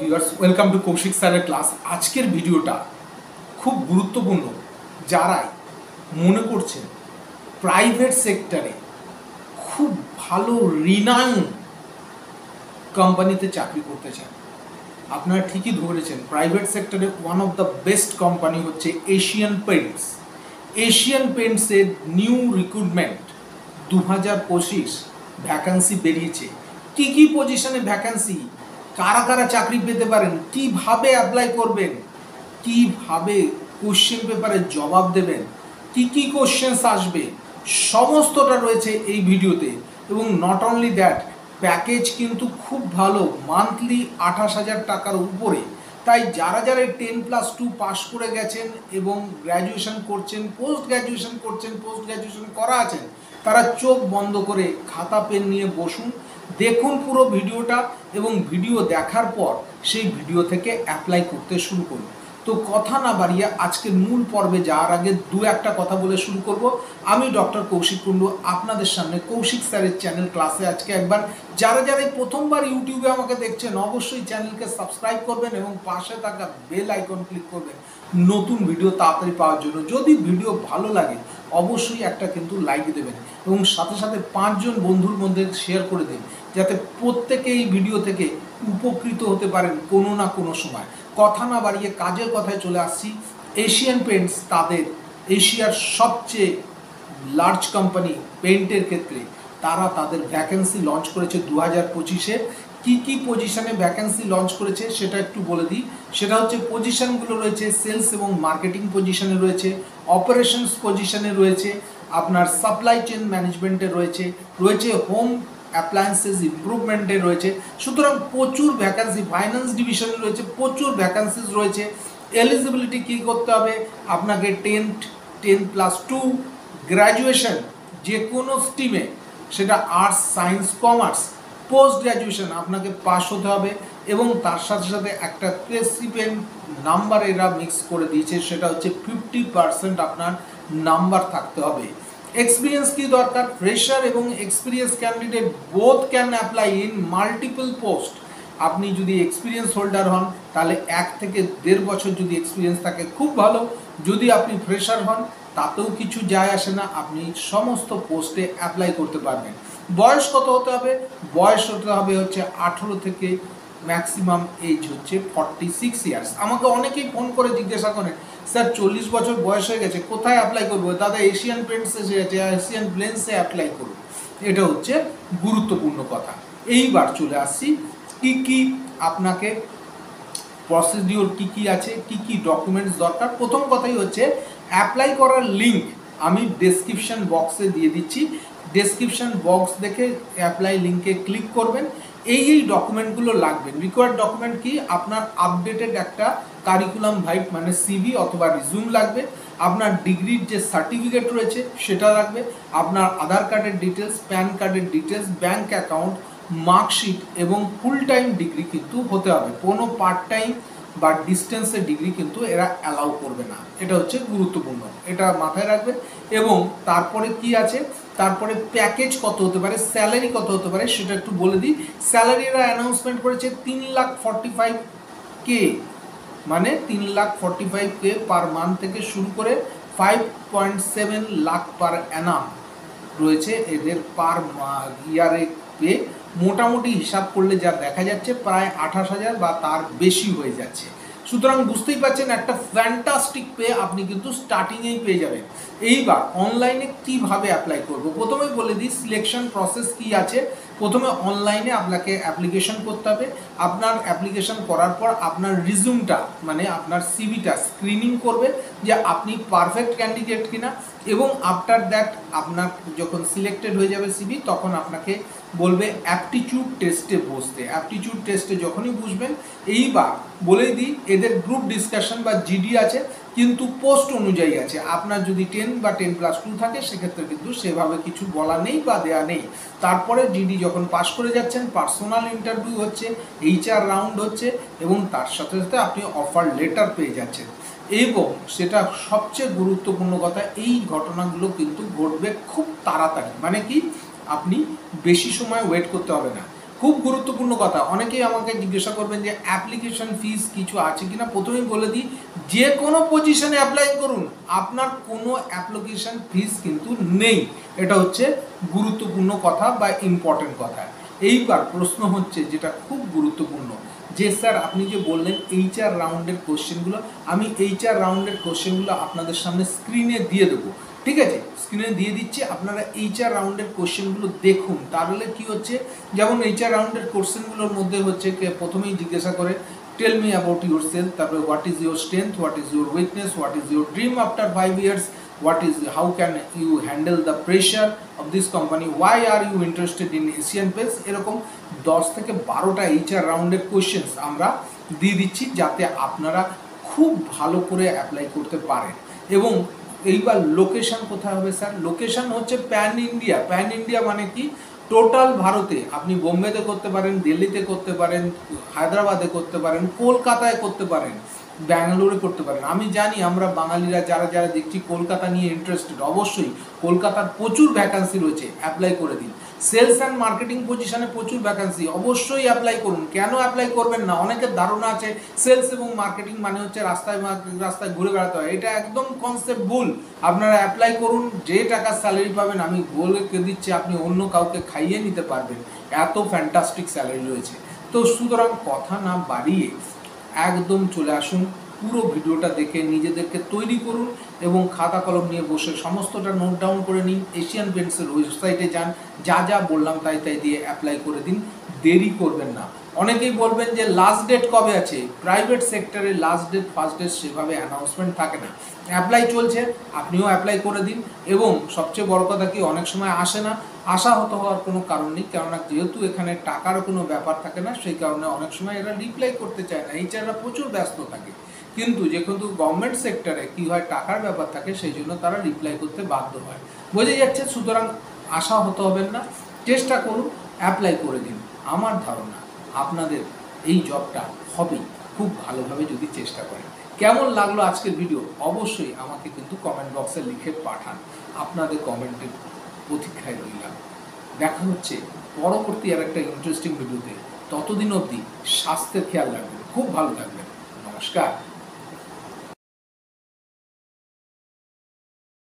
Viewers, welcome to Kaushik স্যারের class. আজকের ভিডিওটা খুব গুরুত্বপূর্ণ। যারাই মনে করছেন প্রাইভেট সেক্টরে খুব ভালো রিনাউন্ড কোম্পানিতে চাকরি করতে চান, আপনারা ঠিকই ধরেছেন। প্রাইভেট সেক্টরে one of the best company হচ্ছে এশিয়ান পেইন্টস। এশিয়ান পেইন্টসের নিউ রিক্রুটমেন্ট 2025 ভ্যাকান্সি বেরিয়েছে। কী কী পজিশনে ভ্যাকান্সি, কারা কারা চাকরি পেতে পারেন, কিভাবে অ্যাপ্লাই করবেন, কিভাবে কোশ্চেন পেপারে জবাব দেবেন, কি কি কোশ্চেন্স আসবে, সমস্তটা রয়েছে এই ভিডিওতে। এবং নট অনলি দ্যাট, প্যাকেজ কিন্তু খুব ভালো, মান্থলি 28,000 টাকার উপরে। তাই যারা যারা 10+2 পাস করে গেছেন এবং গ্র্যাজুয়েশন করছেন, পোস্ট গ্র্যাজুয়েশন করা আছেন, তারা চোখ বন্ধ করে খাতা পেন নিয়ে বসুন, দেখুন পুরো ভিডিওটা এবং ভিডিও দেখার পর সেই ভিডিও থেকে অ্যাপ্লাই করতে শুরু করুন। তো কথা না বাড়িয়ে আজকের মূল পর্বে যাওয়ার আগে দু একটা কথা বলে শুরু করব। আমি ডক্টর কৌশিক কুণ্ডু, আপনাদের সামনে কৌশিক স্যারের চ্যানেল ক্লাসে আজকে একবার যারা যারা প্রথমবার ইউটিউবে আমাকে দেখছেন অবশ্যই চ্যানেলকে সাবস্ক্রাইব করবেন এবং পাশে থাকা বেল আইকন ক্লিক করবেন নতুন ভিডিও তাড়াতাড়ি পাওয়ার জন্য। যদি ভিডিও ভালো লাগে অবশ্যই একটা কিন্তু লাইক দেবেন এবং সাথে সাথে 5 জন বন্ধুর মধ্যে শেয়ার করে দিন, যাতে প্রত্যেকে এই ভিডিও থেকে উপকৃত হতে পারেন কোনো না কোনো সময়। কথা না বাড়িয়ে কাজের কথায় চলে আসছি। এশিয়ান পেইন্টস তাদের এশিয়ার সবচেয়ে লার্জ কোম্পানি পেইন্টের ক্ষেত্রে তারা তাদের ভ্যাকেন্সি লঞ্চ করেছে 2025-এ। কী কী পজিশনে ভ্যাকেন্সি লঞ্চ করেছে সেটা একটু বলে দিই। সেটা হচ্ছে পজিশনগুলো রয়েছে সেলস এবং মার্কেটিং পজিশনে রয়েছে, অপারেশনস পজিশনে রয়েছে, আপনার সাপ্লাই চেন ম্যানেজমেন্টে রয়েছে, হোম অ্যাপ্লায়েন্সেস ইমপ্রুভমেন্টে রয়েছে। সুতরাং প্রচুর ভ্যাকান্সি, ফাইন্যান্স ডিভিশনে রয়েছে, প্রচুর ভ্যাকান্সিস রয়েছে। এলিজিবিলিটি কী করতে হবে, আপনাকে 10+2 গ্র্যাজুয়েশন যে কোনো স্ট্রিমে, সেটা arts, science, commerce, post graduation আপনাকে পাস হতে হবে এবং তার সাথে সাথে একটা প্রেসিডেন্ট নাম্বার এরা মিক্স করে দিয়েছে, সেটা হচ্ছে 50% আপনার নাম্বার থাকতে হবে। এক্সপিরিয়েন্স কি দরকার, ফ্রেশার এবং experience candidate both can apply in multiple post. আপনি যদি এক্সপিরিয়েন্স হোল্ডার হন তাহলে 1 থেকে 1.5 বছর যদি এক্সপিরিয়েন্স থাকে খুব ভালো। যদি আপনি ফ্রেশার হন তাতেও কিছু যায় আসে না, আপনি সমস্ত পোস্টে অ্যাপ্লাই করতে পারবেন। বয়স কত হতে হবে, বয়স হতে হবে হচ্ছে 18 থেকে ম্যাক্সিমাম এজ হচ্ছে 46 ইয়ার্স। আমাকে অনেকেই ফোন করে জিজ্ঞাসা করেন, স্যার 40 বছর বয়স হয়ে গেছে, কোথায় অ্যাপ্লাই করবো? দাদা এশিয়ান পেইন্টস এসে গেছে, এশিয়ান ব্লেন্ডসে অ্যাপ্লাই করুন। এটা হচ্ছে গুরুত্বপূর্ণ কথা। এইবার চলে আসছি কি কি আপনাকে প্রসিডিওর কি কি আছে, কি কি ডকুমেন্টস দরকার। প্রথম কথাই হচ্ছে অ্যাপ্লাই করার লিঙ্ক আমি ডেসক্রিপশন বক্সে দিয়ে দিচ্ছি। ডেসক্রিপশন বক্স দেখে অ্যাপ্লাই লিঙ্কে ক্লিক করবেন। এই ডকুমেন্টগুলো লাগবে। রিকোয়ার্ড ডকুমেন্ট কি, আপনার আপডেটেড একটা কারিকুলাম ভাইট মানে সিভি অথবা রিজিউম লাগবে, আপনার ডিগ্রির যে সার্টিফিকেট রয়েছে সেটা লাগবে, আপনার আধার কার্ডের ডিটেলস, প্যান কার্ডের ডিটেলস, ব্যাঙ্ক অ্যাকাউন্ট, মার্কশিট এবং ফুল টাইম ডিগ্রি কিন্তু হতে হবে। কোনো পার্ট টাইম বা ডিস্টেন্সের ডিগ্রি কিন্তু এরা অ্যালাউ করবে না। এটা হচ্ছে গুরুত্বপূর্ণ, এটা মাথায় রাখবেন। এবং তারপরে কি আছে, তারপরে প্যাকেজ কত হতে পারে, স্যালারি কত হতে পারে সেটা একটু বলে দিই। স্যালারি এরা অ্যানাউন্সমেন্ট করেছে 3,45,000 মানে 3,45,000 পার মান্থ থেকে শুরু করে 5.7 লাখ পার অ্যানাম রয়েছে এদের পার ইয়ারে পে। মোটামুটি হিসাব করলে যা দেখা যাচ্ছে প্রায় 28,000 বা তার বেশি হয়ে যাচ্ছে। সুতরাং বুঝতেই পারছেন একটা ফ্যান্টাস্টিক পে আপনি কিন্তু স্টার্টিংয়েই পেয়ে যাবেন। এইবার অনলাইনে কিভাবে অ্যাপ্লাই করব, প্রথমে বলে দিই সিলেকশন প্রসেস কি আছে। প্রথমে অনলাইনে আপনাকে অ্যাপ্লিকেশন করতে হবে। আপনার অ্যাপ্লিকেশন করার পর আপনার রিজিউমটা মানে আপনার সিভিটা স্ক্রিনিং করবে যে আপনি পারফেক্ট ক্যান্ডিডেট কিনা, এবং আফটার দ্যাট আপনার যখন সিলেক্টেড হয়ে যাবে সিভি তখন আপনাকে বলবে অ্যাপটিটিউড টেস্টে বসতে। অ্যাপটিটিউড টেস্টে যখনই বুঝবেন, এইবার বলেই দিই এদের গ্রুপ ডিসকাশন বা জিডি আছে, কিন্তু পোস্ট অনুযায়ী আছে। আপনার যদি 10 বা 10+2 থাকে সেক্ষেত্রে কিন্তু সেভাবে কিছু বলা নেই বা দেয়া নেই। তারপরে জিডি যখন পাস করে যাচ্ছেন পার্সোনাল ইন্টারভিউ হচ্ছে, HR রাউন্ড হচ্ছে এবং তার সাথে সাথে আপনি অফার লেটার পেয়ে যাচ্ছেন। এবং সেটা সবচেয়ে গুরুত্বপূর্ণ কথা, এই ঘটনাগুলো কিন্তু ঘটবে খুব তাড়াতাড়ি। মানে কি, আপনি বেশি সময় ওয়েট করতে হবে না। খুব গুরুত্বপূর্ণ কথা, অনেকেই আমাকে জিজ্ঞাসা করবেন যে অ্যাপ্লিকেশন ফিস কিছু আছে কিনা। প্রথমেই বলে দিই, যে কোনো পজিশনে অ্যাপ্লাই করুন, আপনার কোনো অ্যাপ্লিকেশন ফিস কিন্তু নেই। এটা হচ্ছে গুরুত্বপূর্ণ কথা বা ইম্পর্টেন্ট কথা। এইবার প্রশ্ন হচ্ছে যেটা খুব গুরুত্বপূর্ণ, যে স্যার আপনি যে বললেন HR রাউন্ডের কোশ্চেনগুলো, আমি HR রাউন্ডের কোশ্চেনগুলো আপনাদের সামনে স্ক্রিনে দিয়ে দেবো, ঠিক আছে? স্ক্রিনে দিয়ে দিচ্ছি, আপনারা HR রাউন্ডের কোশ্চেনগুলো দেখুন। তাহলে কি হচ্ছে, যেমন HR রাউন্ডের কোশ্চেনগুলোর মধ্যে হচ্ছে প্রথমেই জিজ্ঞাসা করে tell me about your self, তারপরে what is your strength, what is your weakness, what is your dream after 5 years, how can you handle the pressure of this company, why are you interested in Asian Paints। এরকম 10 থেকে 12টা HR রাউন্ডের questions আমরা দিয়ে দিচ্ছি, যাতে আপনারা খুব ভালো করে অ্যাপ্লাই করতে পারেন। এবং এইবার লোকেশন কোথায় হবে স্যার? লোকেশন হচ্ছে প্যান ইন্ডিয়া। প্যান ইন্ডিয়া মানে কি? টোটাল ভারতে আপনি বোম্বেতে করতে পারেন, দিল্লিতে করতে পারেন, হায়দ্রাবাদে করতে পারেন, কলকাতায় করতে পারেন, ব্যাঙ্গালোরে করতে পারেন। আমি জানি আমরা বাঙালিরা যারা যারা দেখছি কলকাতা নিয়ে ইন্টারেস্টেড, অবশ্যই কলকাতার প্রচুর ভ্যাকান্সি রয়েছে, অ্যাপ্লাই করে দিন। সেলস অ্যান্ড মার্কেটিং পজিশনে প্রচুর ভ্যাকান্সি, অবশ্যই অ্যাপ্লাই করুন। কেন অ্যাপ্লাই করবেন না? অনেকের ধারণা আছে সেলস এবং মার্কেটিং মানে হচ্ছে রাস্তায় রাস্তায় ঘুরে বেড়াতে হয়, এটা একদম কনসেপ্ট ভুল। আপনারা অ্যাপ্লাই করুন, যে টাকার স্যালারি পাবেন আমি বলে দিচ্ছি আপনি অন্য কাউকে খাইয়ে নিতে পারবেন, এত ফ্যান্টাস্টিক স্যালারি রয়েছে। তো সুতরাং কথা না বাড়িয়ে একদম চলে আসুন, পুরো ভিডিওটা দেখে নিজেদেরকে তৈরি করুন এবং খাতা কলম নিয়ে বসে সমস্তটা নোট ডাউন করে নিন। এশিয়ান পেন্টসের ওয়েবসাইটে যান, যা যা বললাম তাই তাই দিয়ে অ্যাপ্লাই করে দিন, দেরি করবেন না। অনেকেই বলবেন যে লাস্ট ডেট কবে আছে? প্রাইভেট সেক্টরে লাস্ট ডেট ফার্স্ট ডেট সেভাবে অ্যানাউন্সমেন্ট থাকে না, অ্যাপ্লাই চলছে, আপনিও অ্যাপ্লাই করে দিন। এবং সবচেয়ে বড় কথা কি, অনেক সময় আসে না, আশাহত হওয়ার কোনো কারণ নেই, কেননা যেহেতু এখানে টাকার কোনো ব্যাপার থাকে না, সেই কারণে অনেক সময় এরা রিপ্লাই করতে চায় না, এইচআররা প্রচুর ব্যস্ত থাকে। কিন্তু যেহেতু গভর্নমেন্ট সেক্টরে কী হয়, টাকার ব্যাপার থাকে, সেই জন্য তারা রিপ্লাই করতে বাধ্য হয়, বোঝা যাচ্ছে। সুতরাং আশাহত হবেন না, চেষ্টা করুন, অ্যাপ্লাই করে দিন। আমার ধারণা আপনাদের এই জবটা হবেই খুব ভালোভাবে যদি চেষ্টা করেন। কেমন লাগলো আজকের ভিডিও অবশ্যই আমাকে কিন্তু কমেন্ট বক্সে লিখে পাঠান, আপনাদের কমেন্টের প্রতীক্ষায় রইলাম। দেখা হচ্ছে পরবর্তী আর একটা ইন্টারেস্টিং ভিডিওতে। ততদিন অবধি স্বাস্থ্যের খেয়াল রাখবেন, খুব ভালো থাকবেন। নমস্কার।